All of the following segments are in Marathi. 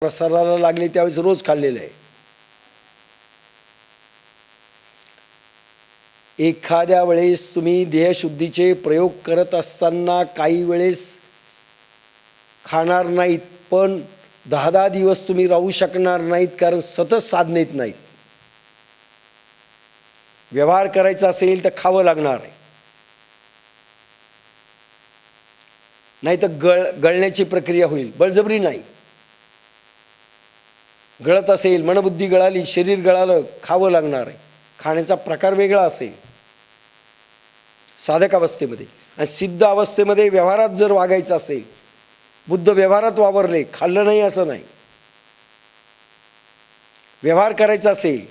प्रसाराला लागले त्यावेळेस रोज खाल्लेलं आहे. एखाद्या वेळेस तुम्ही देहशुद्धीचे प्रयोग करत असताना काही वेळेस खाणार नाहीत, पण 10-10 दिवस तुम्ही राहू शकणार नाहीत, कारण सतत साधनेत नाहीत. व्यवहार करायचा असेल तर खावं लागणार आहे, नाही तर गळण्याची प्रक्रिया होईल. बळजबरी नाही. गळत असेल, मनबुद्धी गळाली, शरीर गळालं, खावं लागणार आहे. खाण्याचा प्रकार वेगळा असेल साधक अवस्थेमध्ये. आणि सिद्ध अवस्थेमध्ये व्यवहारात जर वागायचं असेल, बुद्ध व्यवहारात वावरले, खाल्लं नाही असं नाही. व्यवहार करायचा असेल,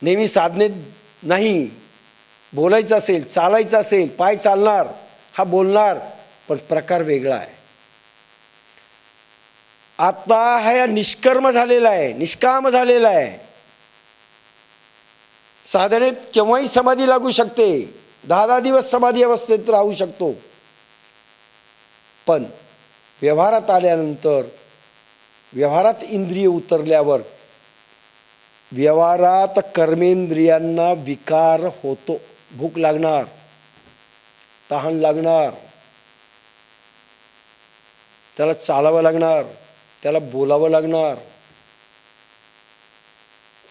नेहमी साधनेत नाही, बोलायचं असेल, चालायचं असेल, पाय चालणार, हा बोलणार, पण प्रकार वेगळा आहे. आता हा निष्कर्म झालेला आहे, निष्काम झालेला आहे. साधनेत केव्हाही समाधी लागू शकते, 10-10 दिवस समाधी अवस्थेत राहू शकतो, पण व्यवहारात आल्यानंतर, व्यवहारात इंद्रिय उतरल्यावर व्यवहारात कर्मेंद्रियांना विकार होतो. भूक लागणार, तहान लागणार, त्याला चालावं लागणार, त्याला बोलावं लागणार.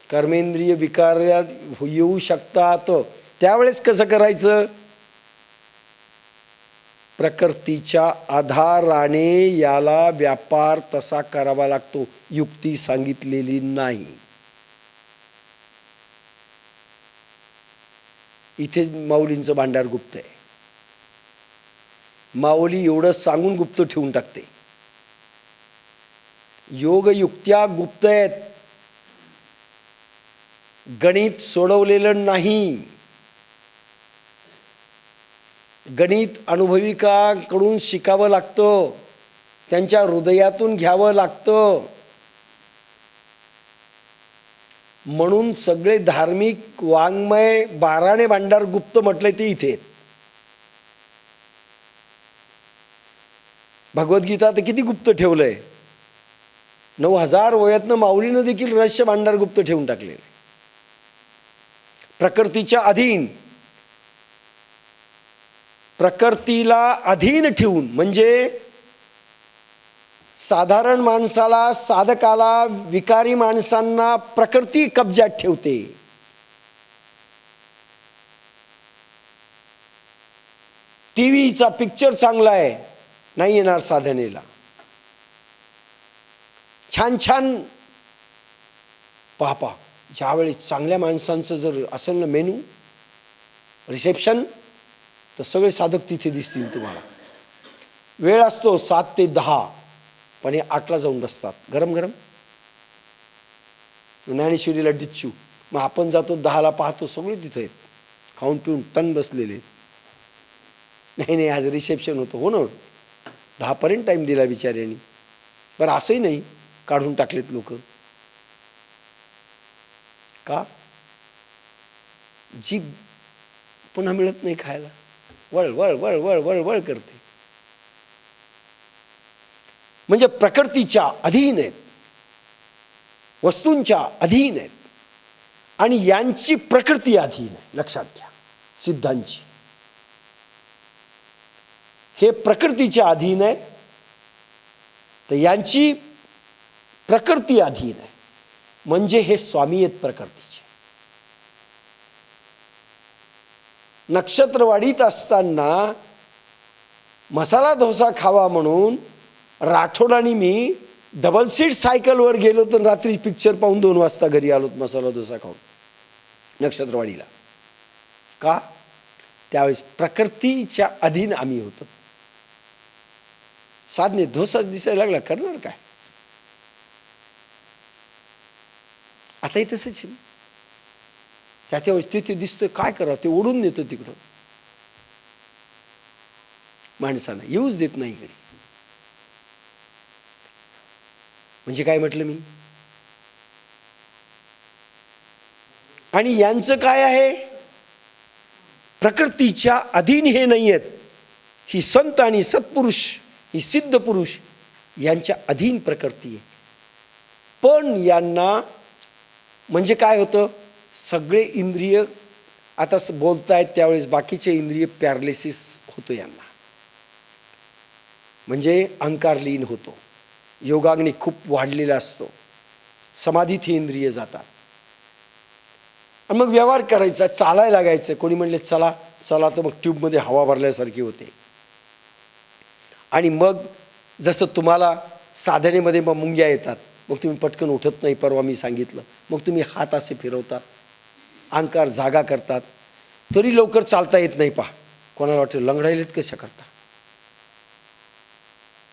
कर्मेंद्रिय विकार्यात येऊ शकतात. त्यावेळेस कसं करायचं? प्रकृतीच्या आधाराने याला व्यापार तसा करावा लागतो, युक्ती सांगितलेली नाही. इथे माऊलींचं भांडार गुप्त आहे. माऊली एवढं सांगून गुप्त ठेवून टाकते. योगयुक्त्या गुप्त आहेत. गणित सोडवलेलं नाही. गणित अनुभविकाकडून शिकावं लागतं, त्यांच्या हृदयातून घ्यावं लागतं. म्हणून सगळे धार्मिक वाङ्मय 12ने भांडार गुप्त म्हटले ते इथे. भगवद्गीता तर किती गुप्त ठेवलंय. 9000 वयातनं माऊलीनं देखील रहस्य भांडार गुप्त ठेवून टाकलेले. प्रकृतीच्या अधीन, प्रकृतीला अधीन ठेवून, म्हणजे साधारण माणसाला, साधकाला, विकारी माणसांना प्रकृती कब्जात ठेवते. टीव्हीचा पिक्चर चांगला आहे, नाही येणार साधनेला. छान छान पाहा, ज्यावेळी चांगल्या माणसांचं जर असेल ना मेनू, रिसेप्शन, तर सगळे साधक तिथे दिसतील तुम्हाला. वेळ असतो 7 ते 10, पण हे 8ला जाऊन बसतात गरम गरम. ज्ञानेश्वरीला डिच्चू. मग आपण जातो 10ला, पाहतो सगळे तिथे आहेत, खाऊन पिऊन टन बसलेले. नाही आज रिसेप्शन होतं. हो ना, 10पर्यंत टाईम दिला बिचाऱ्यांनी. बरं असंही नाही, काढून टाकलेत लोक. का? जीभ पुन्हा मिळत नाही खायला, वळ वळ वळ वळ वळ वळ करते. म्हणजे प्रकृतीच्या अधीन आहेत, वस्तूंच्या अधीन आहेत, आणि यांची प्रकृती अधीन आहे. लक्षात घ्या, सिद्धांची हे प्रकृतीच्या अधीन आहेत, तर यांची प्रकृती अधीन आहे. म्हणजे हे स्वामी आहेत प्रकृतीचे. नक्षत्रवाडीत असताना मसाला डोसा खावा म्हणून राठोड आणि मी डबल सीट सायकलवर गेलो, तर रात्री पिक्चर पाहून 2 वाजता घरी आलोत मसाला डोसा खाऊन नक्षत्रवाडीला. का? त्यावेळेस प्रकृतीच्या अधीन आम्ही होतो. साधने डोसा दिसायला लागला, करणार काय? आताही तसंच आहे. त्याच्यावेळेस तिथे दिसतं, काय करा, ते ओढून देतं तिकडं. माणसांना येऊच देत नाही इकडे. म्हणजे काय म्हटलं मी? आणि यांचं काय आहे? प्रकृतीच्या अधीन हे नाही आहेत. ही संत आणि सत्पुरुष, ही सिद्ध पुरुष, यांच्या अधीन प्रकृती आहे. पण यांना म्हणजे काय होतं, सगळे इंद्रिय आता बोलतायत त्यावेळेस बाकीचे इंद्रिय पॅरालिसिस होतो यांना, म्हणजे अहंकार लीन होतो, योगाग्नी खूप वाढलेला असतो, समाधीत ही इंद्रिय जातात. आणि मग व्यवहार करायचा, चालायला लागायचं. कोणी म्हणले चला चला, तर मग ट्यूबमध्ये हवा भरल्यासारखी होते. आणि मग जसं तुम्हाला साधनेमध्ये मग मुंग्या येतात, मग तुम्ही पटकन उठत नाही, परवा मी सांगितलं. मग तुम्ही हात असे फिरवतात, अहंकार जागा करतात, तरी लवकर चालता येत नाही. पहा, कोणाला वाटतं लंगडायलेत कशा करता.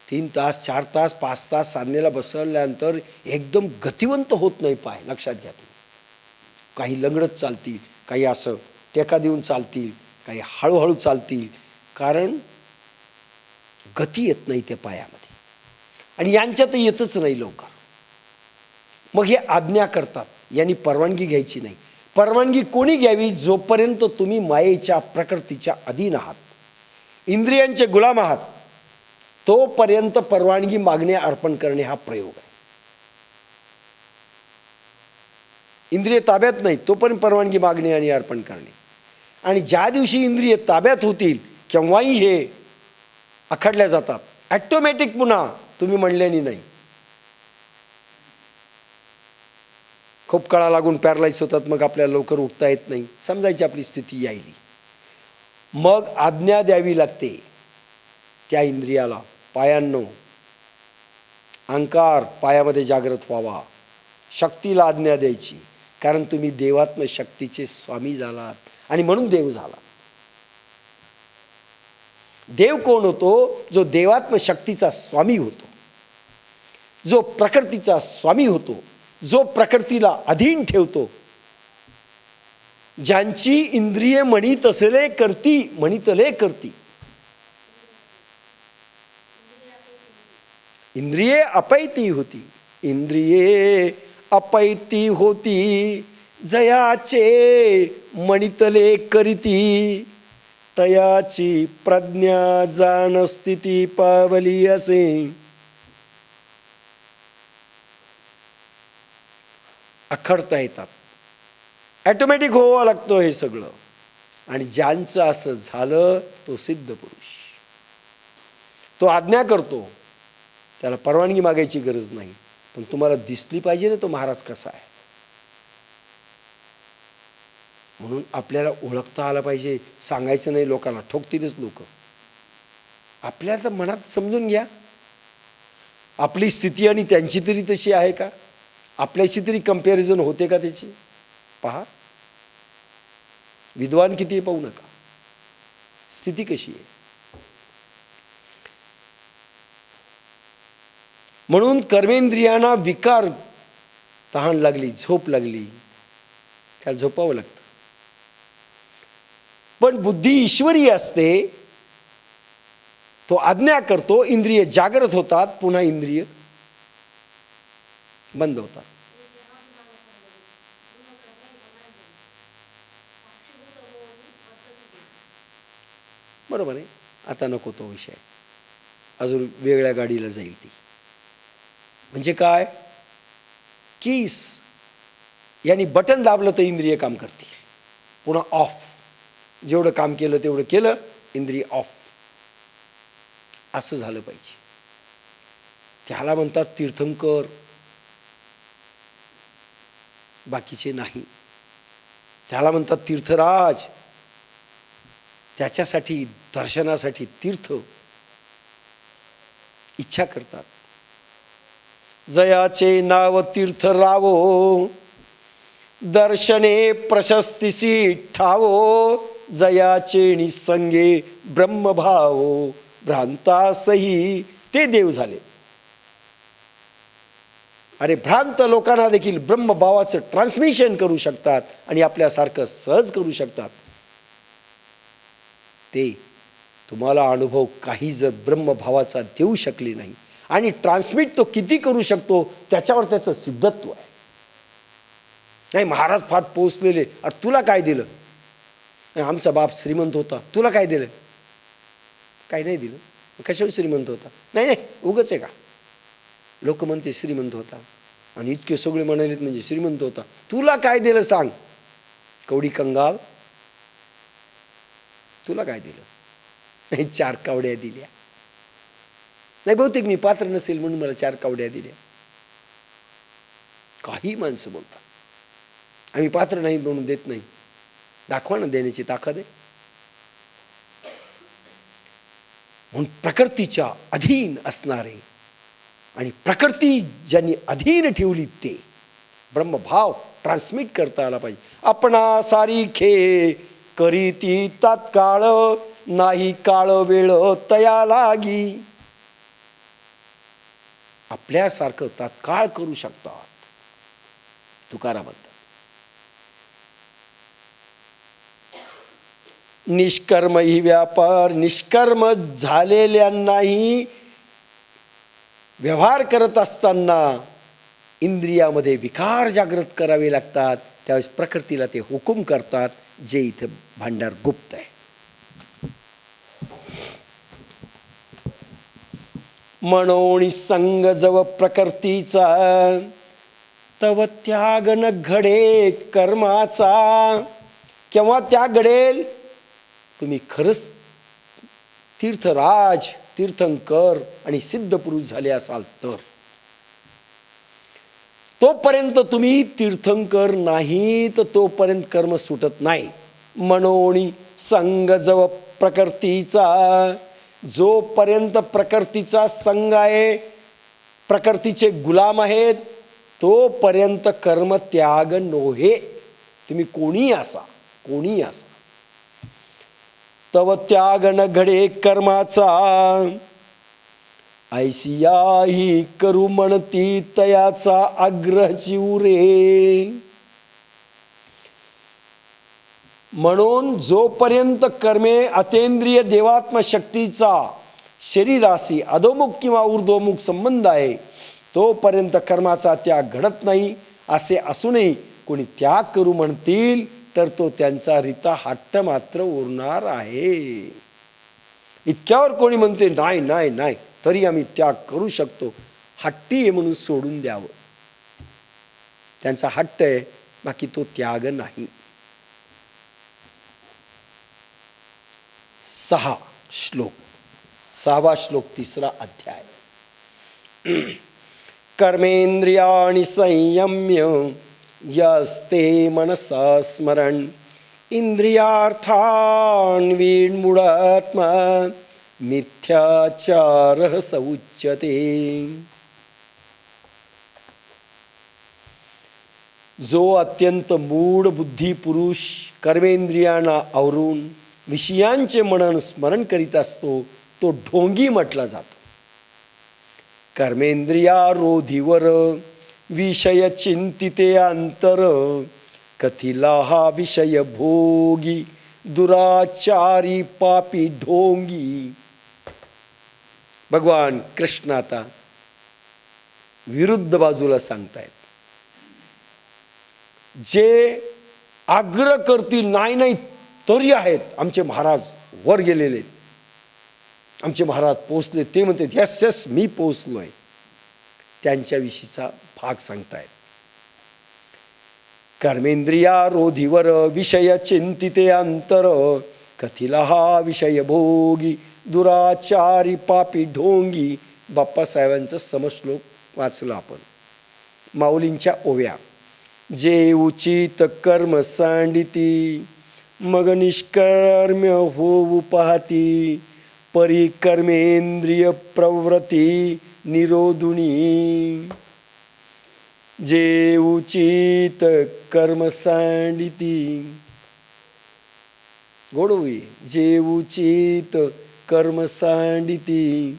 3 तास 4 तास 5 तास साधनेला बसवल्यानंतर एकदम गतिवंत होत नाही पाय. लक्षात घ्या तुम्ही. काही लंगडत चालतील, काही असं टेका देऊन चालतील, काही हळूहळू चालतील, कारण गती येत नाही त्या पायामध्ये. आणि यांच्यात येतच नाही लवकर. मग हे आज्ञा करतात, यांनी परवानगी घ्यायची नाही. परवानगी कोणी घ्यावी? जोपर्यंत तुम्ही मायेच्या प्रकृतीच्या अधीन आहात, इंद्रियांचे गुलाम आहात, तोपर्यंत परवानगी मागणे, अर्पण करणे हा प्रयोग आहे. इंद्रिय ताब्यात नाही तोपर्यंत परवानगी मागणे आणि अर्पण करणे. आणि ज्या दिवशी इंद्रिय ताब्यात होतील केव्हाही हे आखडल्या जातात ॲटोमॅटिक. पुन्हा तुम्ही म्हणल्यानी नाही. खूप काळा लागून पॅरालाइज होतात, मग आपल्याला लवकर उठता येत नाही, समजायची आपली स्थिती यायली. मग आज्ञा द्यावी लागते त्या इंद्रियाला, पायांनो अहंकार पायामध्ये जागृत व्हावा, शक्तीला आज्ञा द्यायची, कारण तुम्ही देवात्म शक्तीचे स्वामी झालात. आणि म्हणून देव झाला. देव कोण होतो? जो देवात्म शक्तीचा स्वामी होतो, जो प्रकृतीचा स्वामी होतो, जो प्रकृतीला अधीन ठेवतो, ज्यांची इंद्रिये म्हणितले करती. इंद्रिये अपैती होती, इंद्रिये अपैती होती, जयाचे म्हणितले करीती, तयाची प्रज्ञा जाण स्थिती पावली असे. आखडता येतात, ॲटोमॅटिक व्हावं लागतं हे सगळं. आणि ज्यांचं असं झालं तो सिद्ध पुरुष, तो आज्ञा करतो, त्याला परवानगी मागायची गरज नाही. पण तुम्हाला दिसली पाहिजे ना तो महाराज कसा आहे. म्हणून आपल्याला ओळखता आला पाहिजे. सांगायचं नाही लोकांना, ठोकतीलच लोक. आपल्याला मनात समजून घ्या, आपली स्थिती आणि त्यांची तरी तशी आहे का? आपल्याशी तरी कंपॅरिझन होते का त्याची? पहा, विद्वान किती आहे पाहू नका, स्थिती कशी आहे. म्हणून कर्मेंद्रियांना विकार, तहान लागली, झोप लागली, त्याला झोपावं लागतं. पण बुद्धी ईश्वरी असते, तो आज्ञा करतो, इंद्रिय जागृत होतात, पुन्हा इंद्रिय बंद होतात. बरोबर आहे. आता नको तो विषय, अजून वेगळ्या गाडीला जाईल ती. म्हणजे काय? कीस यांनी बटन दाबलं तर इंद्रिय काम करतील, पुन्हा ऑफ. जेवढं काम केलं तेवढं केलं, इंद्रिय ऑफ. असं झालं पाहिजे. त्याला म्हणतात तीर्थंकर, बाकीचे नाही. त्याला म्हणतात तीर्थराज. त्याच्यासाठी, दर्शनासाठी तीर्थ इच्छा करतात. जयाचे नाव तीर्थ रावो, दर्शने प्रशस्तीसी ठावो, जयाचे निसंगे ब्रह्मभावो, भ्रांतासही ते देव झाले. अरे भ्रांत लोकांना देखील ब्रह्मभावाचं ट्रान्समिशन करू शकतात आणि आपल्यासारखं सहज करू शकतात. ते तुम्हाला अनुभव काही जर ब्रह्मभावाचा देऊ शकले नाही, आणि ट्रान्समिट तो किती करू शकतो त्याच्यावर त्याचं सिद्धत्व आहे. नाही महाराज फार पोचलेले, अरे तुला काय दिलं? आमचा बाप श्रीमंत होता, तुला काय दिलं? काही नाही दिलं. कशावर श्रीमंत होता? नाही नाही, उगाच आहे का? लोक म्हणते श्रीमंत होता, आणि इतके सगळे म्हणालेत म्हणजे श्रीमंत होता. तुला काय दिलं सांग कवडी कंगाल, तुला काय दिलं? नाही 4 कावड्या दिल्या. नाही बहुतेक मी पात्र नसेल म्हणून मला 4 कावड्या दिल्या. काही माणसं बोलतात आम्ही पात्र नाही म्हणून देत नाही. दाखवा ना देण्याची ताकद आहे. म्हणून प्रकृतीच्या अधीन असणारे आणि प्रकृती ज्यांनी अधीन ठेवली ते ब्रह्मभाव ट्रान्समिट करता आला पाहिजे. आपणा सारिखे करीती तात्काळ, नाही काळ वेळ तया लागी. आपल्यासारखं तात्काळ करू शकतात तुकाराम म्हणतात. निष्कर्म ही व्यापार, निष्कर्म झालेल्यांनाही व्यवहार करत असताना इंद्रियामध्ये विकार जागृत करावे लागतात. त्यावेळेस प्रकृतीला ते हुकूम करतात, जे इथे भांडार गुप्त आहे. मनोनी संग जव प्रकृतीचा, तव त्याग न घडे कर्माचा. केव्हा त्याग घडेल? तुम्ही खरंच तीर्थराज, तीर्थंकर आणि सिद्ध पुरुष झाले असाल तर. तोपर्यंत तुम्ही तीर्थंकर नाही तर तोपर्यंत कर्म सुटत नाही. मनोनी संग जव प्रकृतीचा, जोपर्यंत प्रकृतीचा संग आहे, प्रकृतीचे गुलाम आहेत, तोपर्यंत कर्म त्याग नोहे. तुम्ही कोणी असा, कोणी असा. तव त्याग न घडे कर्माचा, ऐसियाही करू म्हणती तयाचा आग्रह चिवरे. म्हणून जोपर्यंत कर्मे अतेंद्रिय देवात्म शक्तीचा शरीराशी अधोमुख किंवा ऊर्ध्वमुख संबंध आहे, तोपर्यंत कर्माचा त्याग घडत नाही. असे असूनही कोणी त्याग करू म्हणतील तर तो त्यांचा रीता हट्ट मात्र उरणार आहे. इतक्यावर कोणी म्हणते नाही नाही नाही तरी आम्ही त्याग करू शकतो, हट्टी आहे म्हणून सोडून द्यावं. त्यांचा हट्ट आहे, बाकी तो त्याग नाही. 6 श्लोक, 6वा श्लोक, 3रा अध्याय. कर्मेंद्रियाणि संयम्य यस्ते मनसा स्मरण, इंद्रियार्थान् विन्मूढात्मा मिथ्याचारः स उच्यते. जो अत्यंत मूढ बुद्धी पुरुष कर्मेंद्रियांना आवरून विषयांचे मनन स्मरण करीत असतो तो ढोंगी म्हटला जातो. कर्मेंद्रियारोधीवर विषय चिंतिते अंतर, कथिला हा विषय भोगी दुराचारी पापी ढोंगी. भगवान कृष्ण आता विरुद्ध बाजूला सांगतायत. जे आग्रह करतील नाही नाही तरी आहेत, आमचे महाराज वर गेलेले, आमचे महाराज पोचले, ते म्हणतात यस यस मी पोचलोय, त्यांच्याविषयीचा भाग सांगतायत. कर्मेंद्रियारोधीवर विषय चिंतिते अंतर, कथिला हा विषय भोगी दुराचारी पापी ढोंगी. बाप्पासाहेबांचा समश्लोक वाचला आपण. माऊलींच्या ओव्या. जे उचित कर्म सांडिती, मग निष्कर्म्य होऊ पाहती, परिकर्मेंद्रिय प्रवृत्ती निरोधुनी. जे उचित कर्म सांडिती, गोडवी. जे उचित कर्म सांडिती,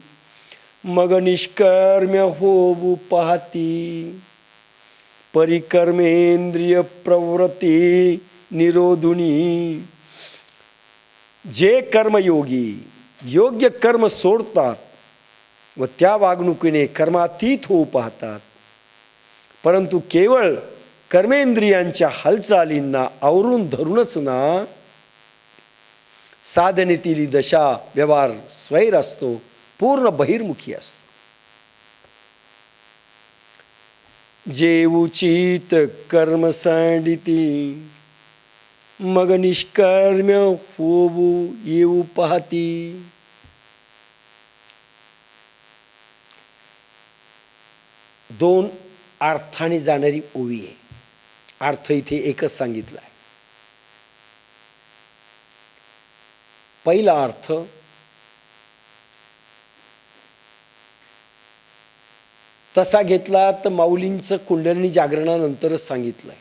मग निष्कर्म्य होऊ पाहती, परिकर्मेंद्रिय प्रवृत्ती निरोधुनी. जे कर्मयोगी योग्य कर्म सोडतात व त्या वागणुकीने कर्मातीत होऊ पाहतात, परंतु केवळ कर्मेंद्रियांच्या हालचालींना आवरून धरूनच ना, साधनेतील दशा व्यवहार स्वैर असतो, पूर्ण बहिर्मुखी असतो. जे उचित कर्म सांडिती मग निष्कर्म्य होऊ येऊ पाहती. दोन अर्थाने जाणारी ओवी आहे. अर्थ इथे एकच सांगितला आहे. पहिला अर्थ तसा घेतला तर माऊलींचं कुंडलिनी जागरणानंतरच सांगितलंय.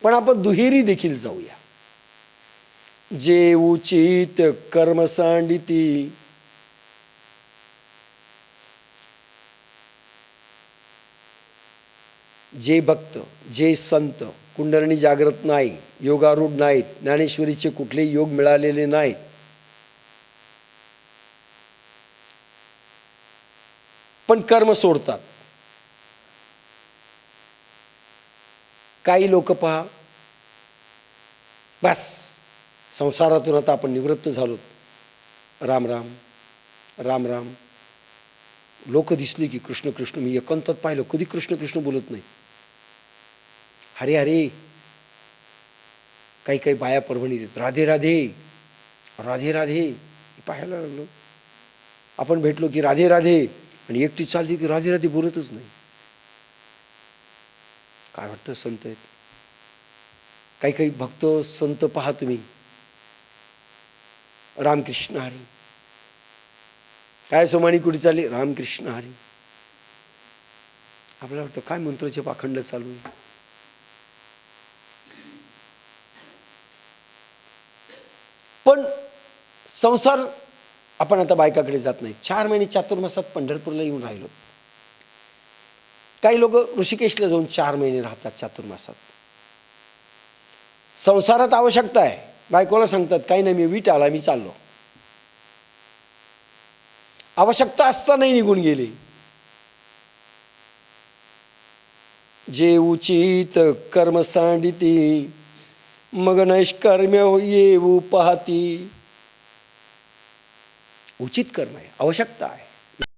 पण आपण दुहेरी देखील जाऊया. जे उचित कर्म सांडिती जे भक्त जे संत कुंडलिनी जागृत नाही, योगारूढ नाहीत, ज्ञानेश्वरीचे कुठलेही योग मिळालेले नाहीत, पण कर्म सोडतात. काही लोक पहा, बस संसारातून आता आपण निवृत्त झालो, राम राम राम राम. लोक दिसली की कृष्ण कृष्ण. मी एकांतात पाहिलं कधी कृष्ण कृष्ण बोलत नाही. हरे हरे. काही काही बाया परभणी देत राधे राधे राधे राधे. पाहायला लागलो. आपण भेटलो की राधे राधे, आणि एकटी चालली की राधे राधे बोलतच नाही. काय वाटतं संत आहेत. काही काही भक्त संत पहा तुम्ही, रामकृष्ण हरी. काय सोमाणी कुठे चालली, रामकृष्ण हरी. आपल्याला वाटतं काय मंत्राचे पाखंड चालू आहे. पण संसार आपण आता बायकाकडे जात नाही. 4 महिने चातुर्मासात पंढरपूरला येऊन राहिलो. काही लोक ऋषिकेशला जाऊन 4 महिने राहतात चातुर्मासात. संसारात आवश्यकता आहे, बायकोला सांगतात काही नाही मी वीट आला मी चाललो. आवश्यकता असतानाही निघून गेले. जे उचित कर्म सांडिती मग नैष्कर्म्य येऊ पाहती. उचित कर्म आहे, आवश्यकता आहे.